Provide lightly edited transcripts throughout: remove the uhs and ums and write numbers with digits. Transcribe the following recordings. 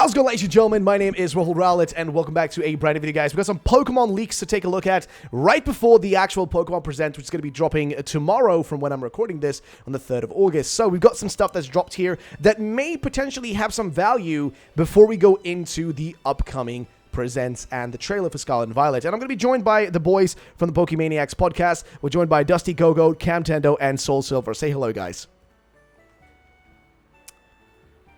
How's it going, ladies and gentlemen? My name is RUFFLEDLIVE, and welcome back to a brand new video, guys. We've got some Pokemon leaks to take a look at right before the actual Pokemon Present, which is going to be dropping tomorrow from when I'm recording this on the 3rd of August. So we've got some stuff that's dropped here that may potentially have some value before we go into the upcoming Presents and the trailer for Scarlet and Violet. And I'm going to be joined by the boys from the Pokemaniacs podcast. We're joined by Dustygogoat, Kamtendo, and Soul Silver. Say hello, guys.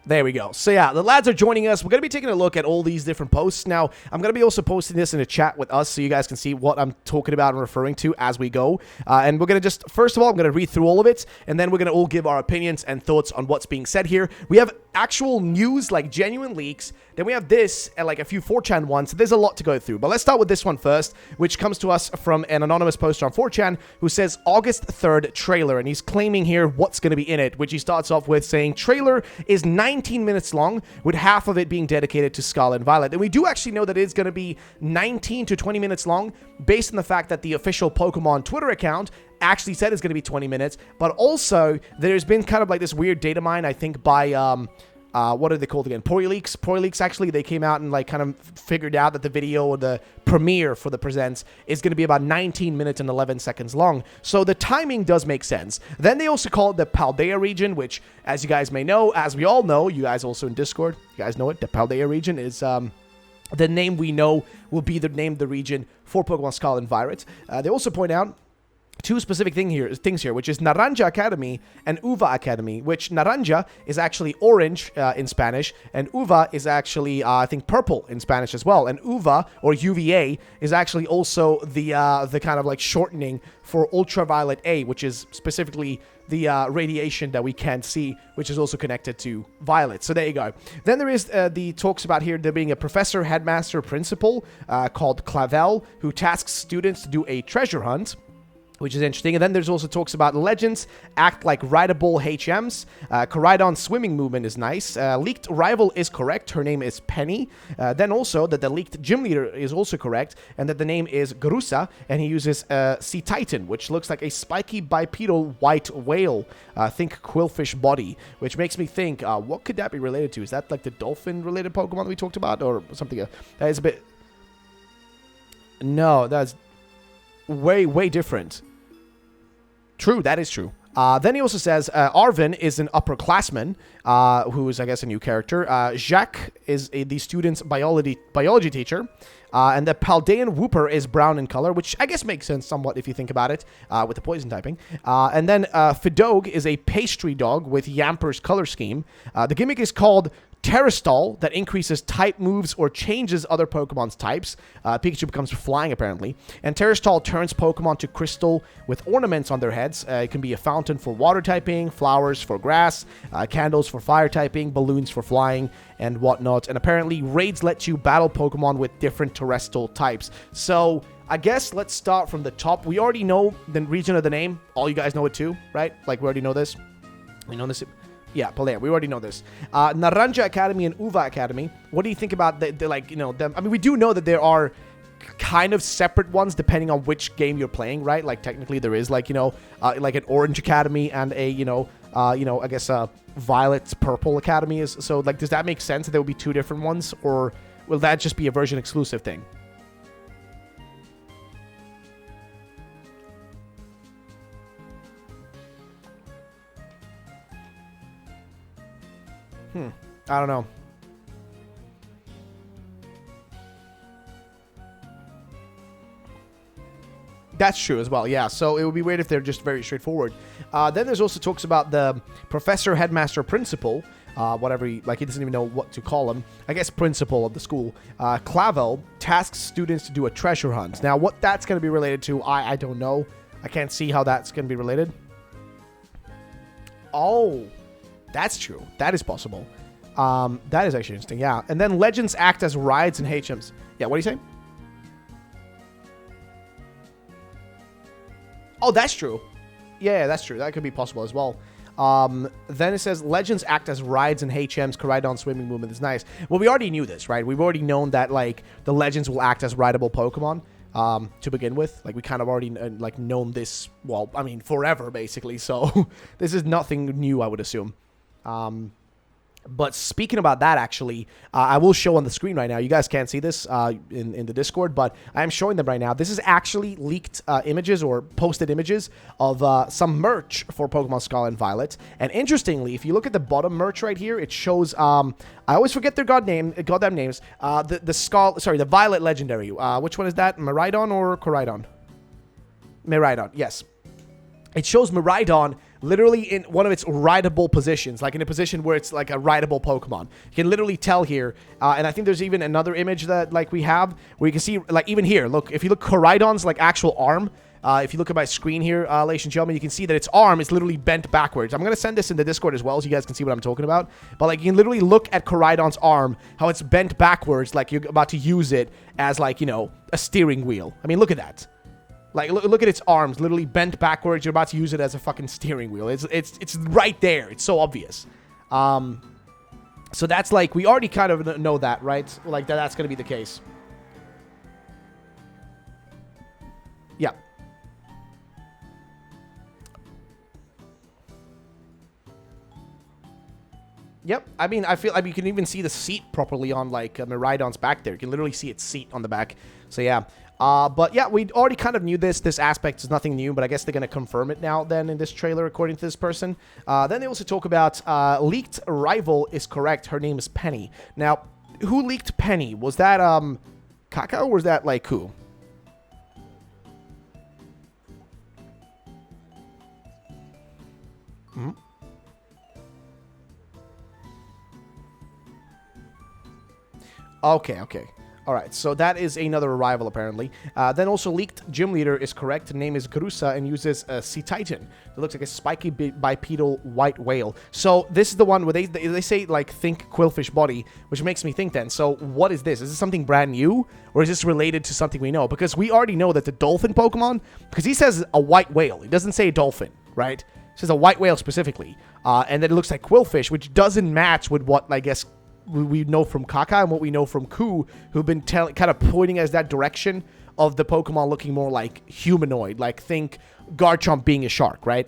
There we go. So yeah, the lads are joining us. We're going to be taking a look at all these different posts. Now, I'm going to be also posting this in a chat with us so you guys can see what I'm talking about and referring to as we go. And we're going to just, first of all, I'm going to read through all of it, and then we're going to all give our opinions and thoughts on what's being said here. We have actual news, like genuine leaks. Then we have this and like a few 4chan ones. So there's a lot to go through. But let's start with this one first, which comes to us from an anonymous poster on 4chan who says August 3rd trailer. And he's claiming here what's going to be in it, which he starts off with saying trailer is 19 minutes long, with half of it being dedicated to Scarlet and Violet. And we do actually know that it's going to be 19 to 20 minutes long based on the fact that the official Pokemon Twitter account actually said it's going to be 20 minutes. But also, there's been kind of like this weird data mine, I think, by what are they called again? Poryleaks. Poryleaks, actually, they came out and like kind of figured out that the video or the premiere for the Presents is going to be about 19 minutes and 11 seconds long. So the timing does make sense. Then they also call it the Paldea region, which, as you guys may know, as we all know, you guys also in Discord, you guys know it, the Paldea region is the name we know will be the name of the region for Pokemon Scarlet and Violet. They also point out two specific things here, which is Naranja Academy and Uva Academy, which Naranja is actually orange in Spanish, and Uva is actually, I think, purple in Spanish as well. And Uva, or UVA, is actually also the kind of like shortening for Ultraviolet A, which is specifically the radiation that we can't see, which is also connected to Violet. So there you go. Then there is the talks about here there being a professor, headmaster, principal called Clavel, who tasks students to do a treasure hunt, which is interesting. And then there's also talks about legends act like rideable HMs. Koraidon's swimming movement is nice. Leaked rival is correct. Her name is Penny. Then also that the leaked gym leader is also correct, and that the name is Garusa, and he uses Sea Titan, which looks like a spiky bipedal white whale. Think quillfish body, which makes me think, what could that be related to? Is that like the dolphin-related Pokemon that we talked about, or something? That is a bit... No, that's way different. True, that is true. Then he also says Arvin is an upperclassman, who is, I guess, a new character. Jacques is the student's biology teacher. And the Paldean Whooper is brown in color, which I guess makes sense somewhat if you think about it, with the poison typing. And then Fidog is a pastry dog with Yamper's color scheme. The gimmick is called Terastal, that increases type moves or changes other Pokemon's types. Pikachu becomes flying, apparently. And Terastal turns Pokemon to crystal with ornaments on their heads. It can be a fountain for water typing, flowers for grass, candles for fire typing, balloons for flying, and whatnot. And apparently, raids let you battle Pokemon with different Terastal types. So I guess let's start from the top. We already know the region of the name. All you guys know it too, right? Like, we already know this. We know this. Yeah, Paldea. We already know this. Naranja Academy and Uva Academy. What do you think about the like, you know, them? I mean, we do know that there are kind of separate ones depending on which game you're playing, right? Like, technically there is, like, you know, like an Orange Academy and a, you know, I guess Violet's Purple Academy is. So, like, does that make sense that there will be two different ones, or will that just be a version exclusive thing? I don't know. That's true as well, yeah. So it would be weird if they're just very straightforward. Then there's also talks about the professor, headmaster, principal, whatever, he doesn't even know what to call him. I guess principal of the school. Clavel tasks students to do a treasure hunt. Now, what that's going to be related to, I don't know. I can't see how that's going to be related. Oh, that's true. That is possible. That is actually interesting, yeah. And then legends act as rides and HMs. Yeah, what do you say? Oh, that's true. Yeah, that's true. That could be possible as well. Then it says legends act as rides and HMs. Koraidon's swimming movement is nice. Well, we already knew this, right? We've already known that, like, the legends will act as rideable Pokemon to begin with. Like, we kind of already, like, known this, well, I mean, forever, basically. So this is nothing new, I would assume. But speaking about that, actually, I will show on the screen right now. You guys can't see this in the Discord, but I am showing them right now. This is actually leaked images or posted images of some merch for Pokemon Scarlet and Violet. And interestingly, if you look at the bottom merch right here, it shows, I always forget their goddamn names, the Violet Legendary. Which one is that? Miraidon or Koraidon? Miraidon, yes. It shows Miraidon literally in one of its rideable positions, like in a position where it's like a rideable Pokemon. You can literally tell here, and I think there's even another image that like we have where you can see, like even here, look, if you look Koraidon's like actual arm, if you look at my screen here, ladies and gentlemen, you can see that its arm is literally bent backwards. I'm going to send this in the Discord as well so you guys can see what I'm talking about. But like you can literally look at Koraidon's arm, how it's bent backwards, like you're about to use it as like, you know, a steering wheel. I mean, look at that. Like, look at its arms, literally bent backwards. You're about to use it as a fucking steering wheel. It's right there. It's so obvious. So that's like, we already kind of know that, right? Like, that's going to be the case. Yeah. Yep. I mean, I feel like you can even see the seat properly on, like, Miraidon's back there. You can literally see its seat on the back. So, yeah. But yeah, we already kind of knew this. This aspect is nothing new, but I guess they're going to confirm it now then in this trailer, according to this person. Then they also talk about leaked rival is correct. Her name is Penny. Now, who leaked Penny? Was that Kaka or was that like who? Hmm? Okay. All right, so that is another arrival, apparently. Then also leaked gym leader is correct. The name is Garusa and uses Sea Titan. It looks like a spiky bipedal white whale. So this is the one where they say, like, think Quillfish body, which makes me think then. So what is this? Is this something brand new? Or is this related to something we know? Because we already know that the dolphin Pokemon, because he says a white whale. He doesn't say a dolphin, right? He says a white whale specifically. And then it looks like Quillfish, which doesn't match with what, I guess, we know from Kaka and what we know from Ku, who've been kind of pointing us that direction of the Pokemon looking more like humanoid. Like, think Garchomp being a shark, right?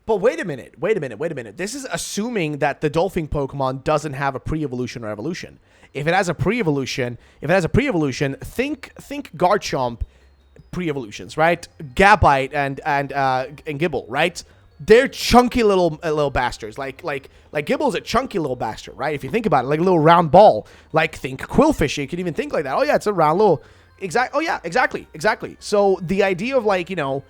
But wait a minute. This is assuming that the Dolphin Pokemon doesn't have a pre-evolution or evolution. If it has a pre-evolution, think Garchomp pre-evolutions, right? Gabite and Gibble, right? They're chunky little bastards. Like Gibble's a chunky little bastard, right? If you think about it, like a little round ball. Like, think Quillfish. You could even think like that. Oh yeah, it's a round little. Exactly. So the idea of, like, you know,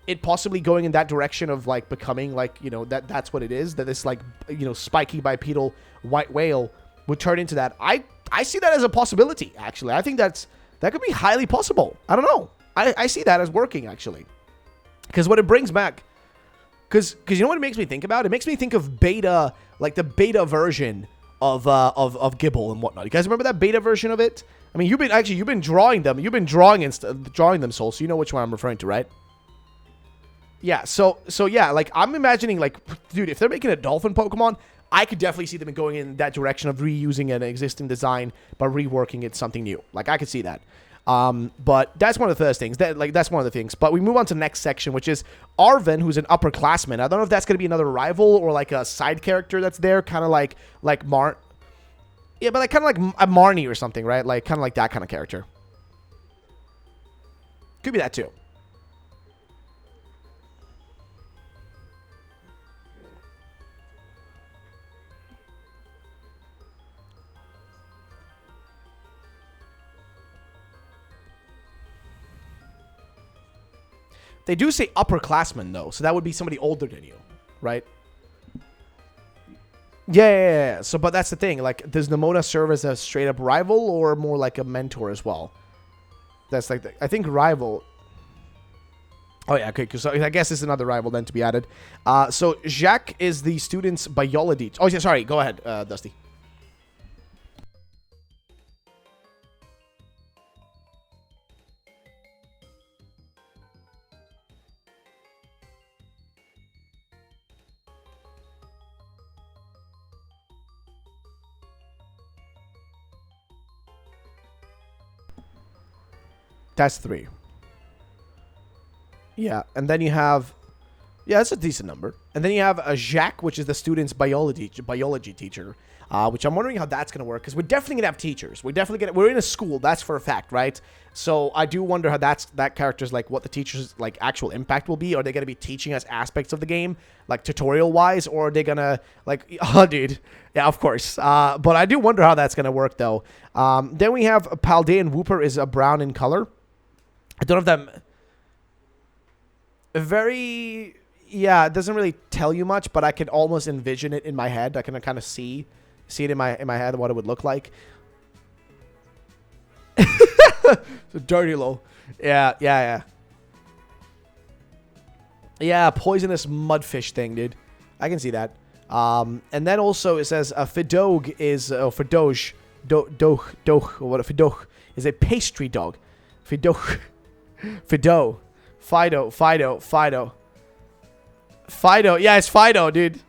it possibly going in that direction of, like, becoming, like, you know, that's what it is, that this, like, you know, spiky bipedal white whale would turn into that. I see that as a possibility, actually. I think that could be highly possible. I don't know. I see that as working, actually. Because what it brings back, because you know what it makes me think about? It makes me think of beta, like the beta version of Gibble and whatnot. You guys remember that beta version of it? I mean, you've been drawing them. You've been drawing them, Soul, so you know which one I'm referring to, right? Yeah, so yeah, like, I'm imagining, like, dude, if they're making a dolphin Pokemon, I could definitely see them going in that direction of reusing an existing design, but reworking it something new. Like, I could see that. But that's one of the first things. That's one of the things. But we move on to the next section, which is Arven, who's an upperclassman. I don't know if that's going to be another rival or, like, a side character that's there, kind of like yeah, but like kind of like a Marnie or something, right? Like, kind of like that kind of character. Could be that too. They do say upperclassmen, though, so that would be somebody older than you, right? Yeah. So, but that's the thing. Like, does Nemona serve as a straight-up rival or more like a mentor as well? That's like, I think rival. Oh, yeah, okay. So I guess it's another rival then to be added. So Jacques is the student's biology. Oh, yeah, sorry. Go ahead, Dusty. That's 3. Yeah, and then you have... Yeah, that's a decent number. And then you have a Jacques, which is the student's biology teacher, which I'm wondering how that's going to work, because we're definitely going to have teachers. We're in a school, that's for a fact, right? So I do wonder how that character's, like, what the teacher's, like, actual impact will be. Are they going to be teaching us aspects of the game, like, tutorial-wise, or are they going to, like... Oh, dude. Yeah, of course. But I do wonder how that's going to work, though. Then we have Paldean Whooper is a brown in color. I don't know if that... Very... Yeah, it doesn't really tell you much, but I can almost envision it in my head. I can kind of see it in my head what it would look like. It's a dirty low. Yeah. Yeah, poisonous mudfish thing, dude. I can see that. And then also it says a Fidoge is Fidoge, Fidoge is a pastry dog. Fido. Fido. Yeah, it's Fido, dude.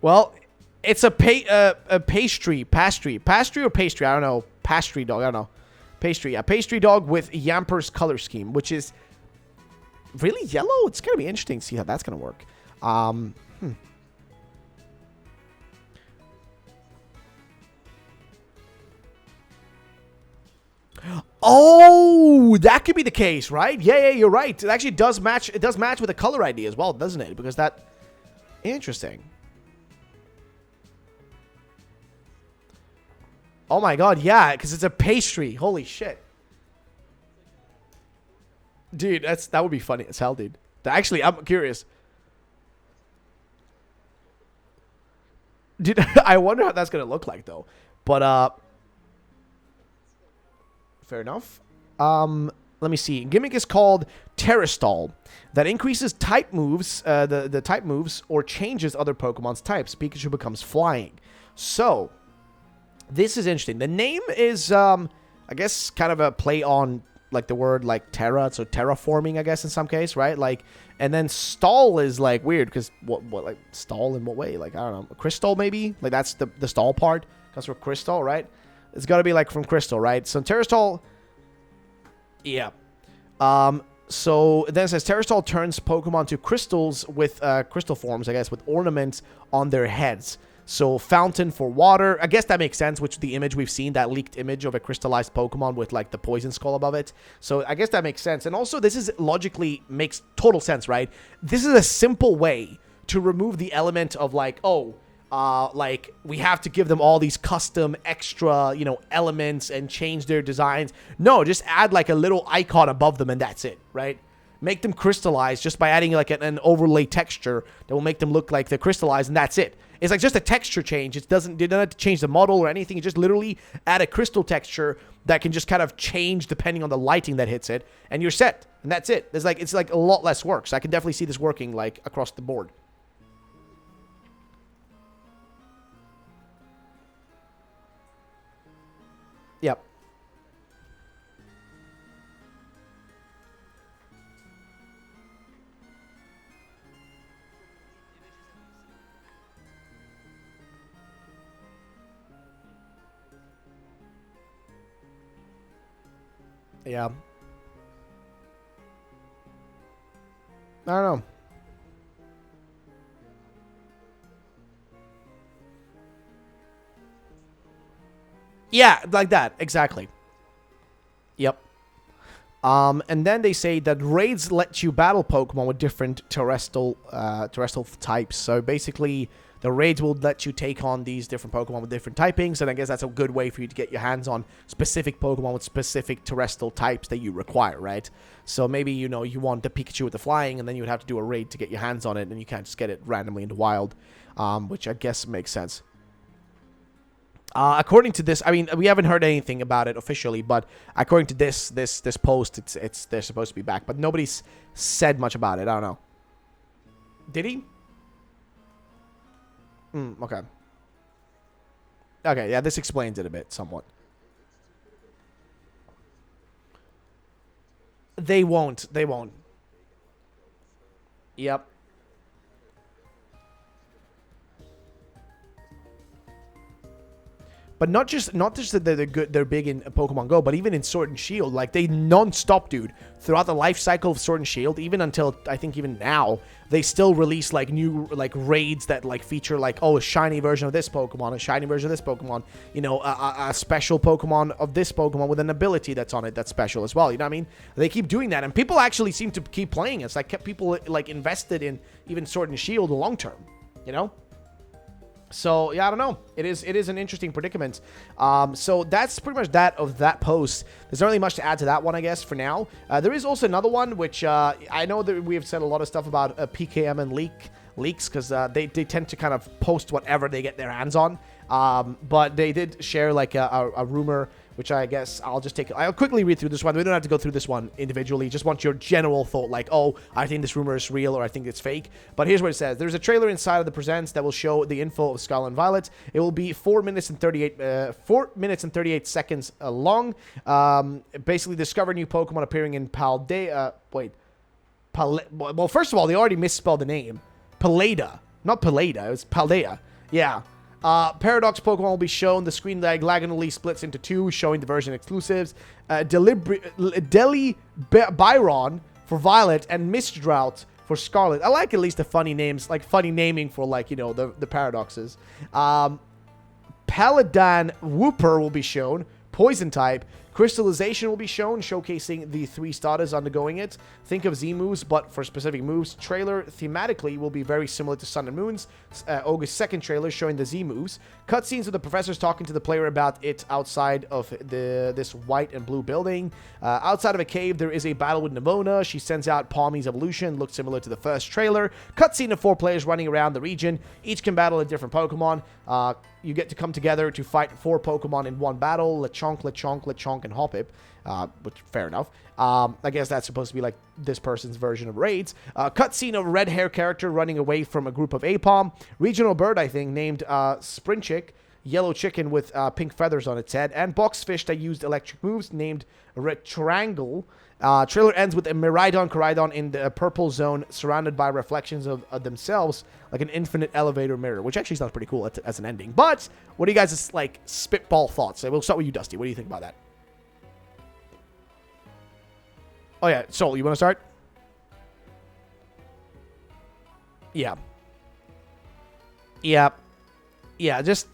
Well, it's a pastry or pastry. I don't know. Pastry dog. I don't know. Pastry. A pastry dog with Yamper's color scheme, which is really yellow. It's gonna be interesting to see how that's gonna work. Oh, that could be the case, right? Yeah, you're right. It actually does match. It does match with the color ID as well, doesn't it? Because that... Interesting. Oh my god, yeah, because it's a pastry. Holy shit. Dude, that would be funny as hell, dude. Actually, I'm curious. Dude, I wonder how that's going to look like, though. But, fair enough. Let me see. Gimmick is called Terastal. That increases type moves, the type moves, or changes other Pokemon's types. Pikachu becomes flying. So, this is interesting. The name is, I guess, kind of a play on, like, the word, like, terra. So, terraforming, I guess, in some case, right? Like, and then stall is, like, weird, because, what, like, stall in what way? Like, I don't know. Crystal, maybe? Like, that's the stall part. Comes from crystal, right? It's got to be, like, from crystal, right? So, Terastal... Yeah. So then it says Terastal turns Pokemon to crystals with crystal forms, I guess, with ornaments on their heads. So fountain for water. I guess that makes sense, which the image we've seen, that leaked image of a crystallized Pokemon with like the poison skull above it. So I guess that makes sense. And also this is logically makes total sense, right? This is a simple way to remove the element of like, oh, like we have to give them all these custom extra, you know, elements and change their designs. No, just add like a little icon above them and that's it, right? Make them crystallize just by adding like an overlay texture that will make them look like they're crystallized and that's it. It's like just a texture change. It doesn't have to change the model or anything. You just literally add a crystal texture that can just kind of change depending on the lighting that hits it and you're set. And that's it. It's like a lot less work. So I can definitely see this working like across the board. Yep. Yeah. I don't know. Yeah, like that. Exactly. Yep. And then they say that raids let you battle Pokemon with different terrestrial types. So basically, the raids will let you take on these different Pokemon with different typings, and I guess that's a good way for you to get your hands on specific Pokemon with specific terrestrial types that you require, right? So maybe, you know, you want the Pikachu with the flying, and then you would have to do a raid to get your hands on it, and you can't just get it randomly in the wild, which I guess makes sense. According to this, I mean, we haven't heard anything about it officially, but according to this post, it's they're supposed to be back, but nobody's said much about it. I don't know. Did he? Okay. Okay, yeah, this explains it a bit, somewhat. They won't. They won't. Yep. But not just that they're good, they're big in Pokemon Go, but even in Sword and Shield, like they non-stop, dude, throughout the life cycle of Sword and Shield, even until I think even now, they still release like new like raids that like feature like, oh, a shiny version of this Pokemon, a shiny version of this Pokemon, you know, a special Pokemon of this Pokemon with an ability that's on it that's special as well. You know what I mean? They keep doing that, and people actually seem to keep playing. It's like kept people like invested in even Sword and Shield long term. You know. So, yeah, I don't know. It is an interesting predicament. So that's pretty much that of that post. There's not really much to add to that one, I guess, for now. There is also another one, which I know that we have said a lot of stuff about PKM and leaks, because they tend to kind of post whatever they get their hands on. But they did share, like, a rumor, which I guess I'll quickly read through this one. We don't have to go through this one individually. Just want your general thought, like, oh, I think this rumor is real, or I think it's fake. But here's what it says. There's a trailer inside of the Presents that will show the info of Scarlet and Violet. It will be 4 minutes and 38 seconds long. Basically, discover new Pokemon appearing in Paldea. Well, first of all, they already misspelled the name. Paleda. Not Paleda. It was Paldea. Yeah. Paradox Pokemon will be shown. The screen diagonally splits into two, showing the version exclusives. Byron for Violet and Mistdrought for Scarlet. I like at least the funny names, like funny naming for, like, you know, the paradoxes. Paladin Wooper will be shown. Poison type. Crystallization will be shown, showcasing the 3 starters undergoing it. Think of Z-moves, but for specific moves. Trailer, thematically, will be very similar to Sun and Moon's August 2nd trailer, showing the Z-moves. Cutscenes of the professors talking to the player about it outside of this white and blue building. Outside of a cave, there is a battle with Navona. She sends out Palmy's evolution, looks similar to the first trailer. Cutscene of 4 players running around the region. Each can battle a different Pokemon. You get to come together to fight 4 Pokemon in one battle. Lechonk, and Hoppip. Which, fair enough. I guess that's supposed to be like this person's version of raids. Cutscene of a red hair character running away from a group of Apom. Regional bird, I think, named Sprinchick. Yellow chicken with pink feathers on its head. And boxfish that used electric moves named Retrangle. Trailer ends with a Miraidon in the purple zone surrounded by reflections of themselves, like an infinite elevator mirror, which actually sounds pretty cool as an ending. But what are you guys' like spitball thoughts? We'll start with you, Dusty. What do you think about that? Oh, yeah. Soul, you want to start? Yeah. Yeah. Yeah, just...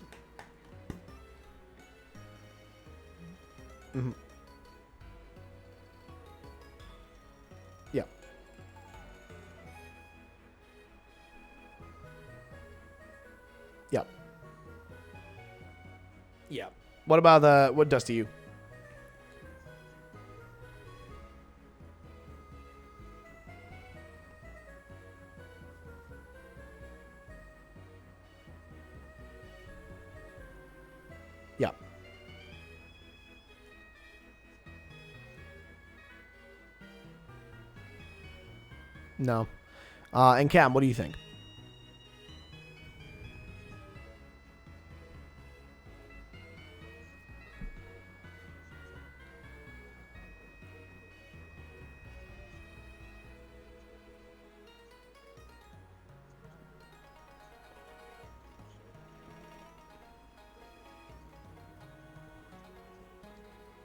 Mm-hmm. Yeah. Yeah. Yeah. What about what Dusty you? Yeah. No. And Cam, what do you think?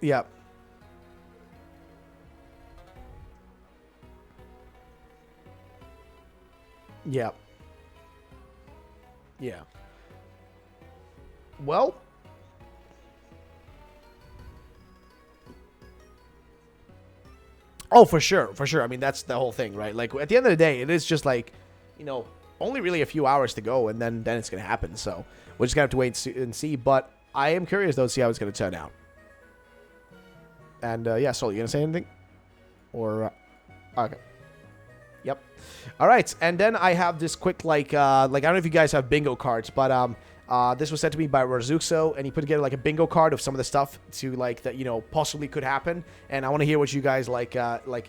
Yeah. Yeah. Yeah. Well, oh, for sure, for sure. I mean, that's the whole thing, right? Like, at the end of the day, it is just like, you know, only really a few hours to go, and then it's going to happen. So we're just going to have to wait and see. But I am curious, though, to see how it's going to turn out. And, yeah, Sol, you going to say anything? Or, okay. Yep. All right, and then I have this quick, like I don't know if you guys have bingo cards, but this was sent to me by Razuxo, and he put together like a bingo card of some of the stuff to like that, you know, possibly could happen. And I want to hear what you guys like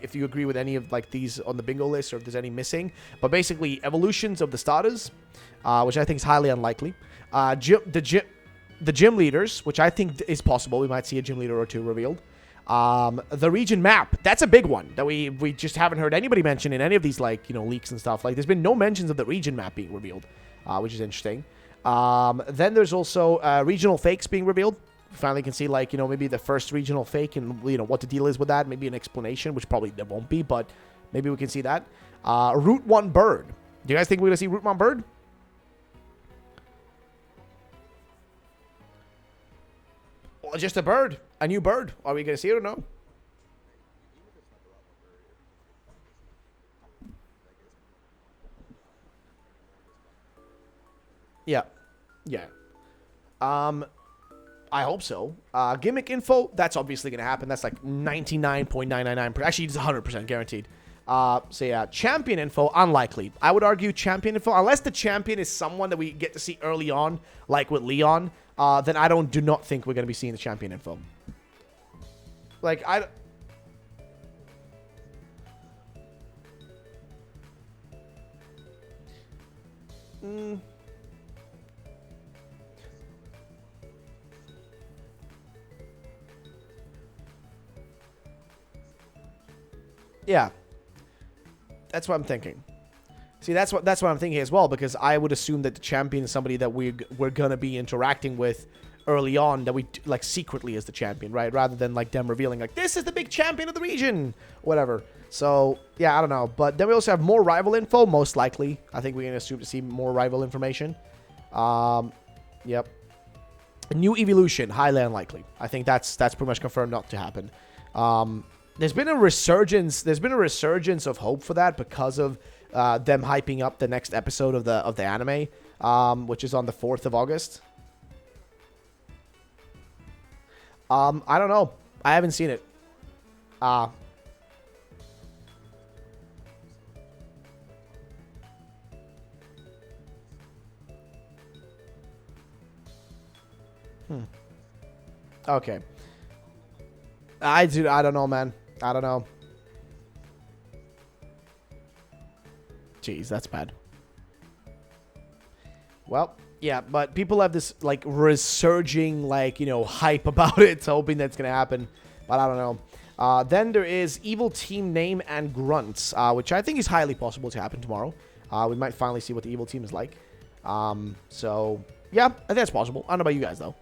if you agree with any of like these on the bingo list, or if there's any missing. But basically, evolutions of the starters, which I think is highly unlikely. The gym leaders, which I think is possible. We might see a gym leader or two revealed. The region map, that's a big one that we just haven't heard anybody mention in any of these, like, you know, leaks and stuff. Like, there's been no mentions of the region map being revealed, which is interesting. Then there's also regional fakes being revealed. We finally can see, like, you know, maybe the first regional fake and, you know, what the deal is with that. Maybe an explanation, which probably there won't be, but maybe we can see that. Route 1 bird. Do you guys think we're going to see Route 1 bird? Well, just a bird. A new bird. Are we going to see it or no? Yeah. Yeah. I hope so. Gimmick info, that's obviously going to happen. That's like 99.999%. Actually, it's 100% guaranteed. So yeah, champion info, unlikely. I would argue champion info, unless the champion is someone that we get to see early on, like with Leon, then I do not think we're going to be seeing the champion info. Like, yeah. That's what I'm thinking. See, that's what I'm thinking as well, because I would assume that the champion is somebody that we're gonna be interacting with early on, that we like secretly as the champion, right? Rather than like them revealing like, this is the big champion of the region, whatever. So yeah, I don't know. But then we also have more rival info, most likely. I think we can assume to see more rival information. Yep. New evolution, highly unlikely. I think that's pretty much confirmed not to happen. There's been a resurgence. There's been a resurgence of hope for that because of them hyping up the next episode of the anime, which is on the 4th of August. I don't know. I haven't seen it. Okay. I don't know, man. I don't know. Jeez, that's bad. Well, yeah, but people have this, like, resurging, like, you know, hype about it, hoping that's going to happen. But I don't know. Then there is Evil Team Name and Grunts, which I think is highly possible to happen tomorrow. We might finally see what the Evil Team is like. So, yeah, I think that's possible. I don't know about you guys, though.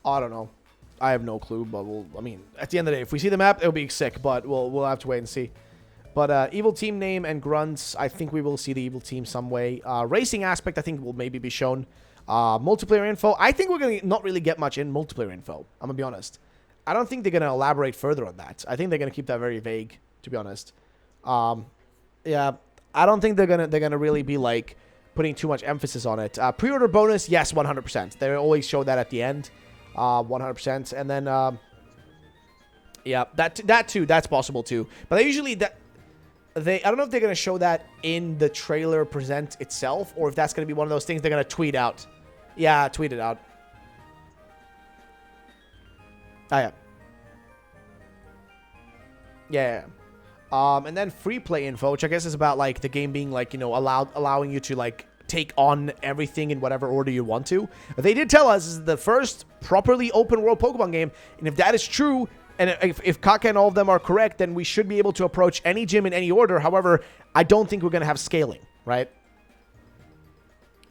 I don't know. I have no clue, but I mean, at the end of the day, if we see the map, it'll be sick, but we'll have to wait and see. But Evil Team Name and Grunts, I think we will see the Evil Team some way. Racing aspect, I think, will maybe be shown. Multiplayer info, I think we're going to not really get much in multiplayer info, I'm going to be honest. I don't think they're going to elaborate further on that. I think they're going to keep that very vague, to be honest. Yeah, I don't think they're gonna really be, like, putting too much emphasis on it. Pre-order bonus, yes, 100%. They always show that at the end. 100%, and then yeah, that too, that's possible too. But they usually I don't know if they're gonna show that in the trailer present itself, or if that's gonna be one of those things they're gonna tweet out. Yeah, tweet it out. Oh yeah. Yeah. And then free play info, which I guess is about, like, the game being, like, you know, allowing you to, like, take on everything in whatever order you want to. They did tell us this is the first properly open world Pokemon game, and if that is true, and if Kaka and all of them are correct, then we should be able to approach any gym in any order. However, I don't think we're going to have scaling, right?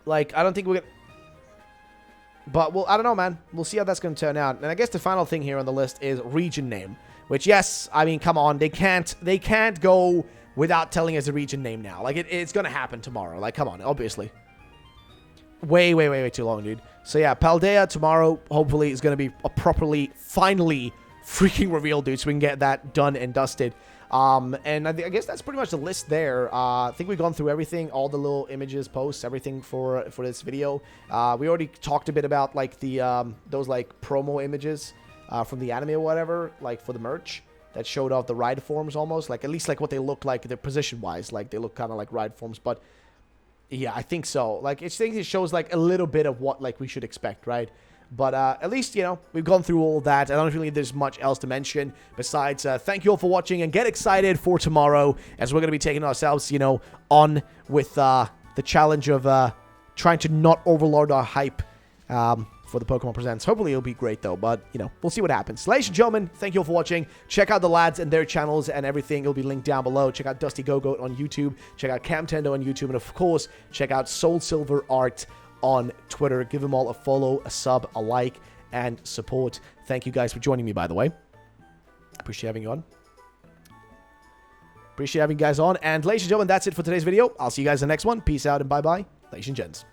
Like, I don't think we're going to... But, well, I don't know, man. We'll see how that's going to turn out. And I guess the final thing here on the list is region name, which, yes, I mean, come on, they can't go without telling us a region name now. Like, it's gonna happen tomorrow. Like, come on, obviously. Way too long, dude. So, yeah, Paldea tomorrow, hopefully, is gonna be a properly, finally, freaking revealed, dude, so we can get that done and dusted. And I guess that's pretty much the list there. I think we've gone through everything, all the little images, posts, everything for this video. We already talked a bit about, like, the, those, like, promo images from the anime or whatever, like, for the merch. That showed off the ride forms almost, like, at least, like, what they look like, they're position-wise, like, they look kind of like ride forms, but, yeah, I think so. Like, it shows, like, a little bit of what, like, we should expect, right? But at least, you know, we've gone through all that. I don't really think there's much else to mention besides thank you all for watching, and get excited for tomorrow as we're going to be taking ourselves, you know, on with the challenge of trying to not overload our hype for the Pokemon Presents. Hopefully it'll be great though, but, you know, we'll see what happens. Ladies and gentlemen, thank you all for watching. Check out the lads and their channels and everything. It'll be linked down below. Check out Dustygogoat on YouTube. Check out Kamtendo on YouTube. And of course, check out Soul Silver Art on Twitter. Give them all a follow, a sub, a like, and support. Thank you guys for joining me, by the way. Appreciate having you on. Appreciate having you guys on. And ladies and gentlemen, that's it for today's video. I'll see you guys in the next one. Peace out and bye-bye. Ladies and gents.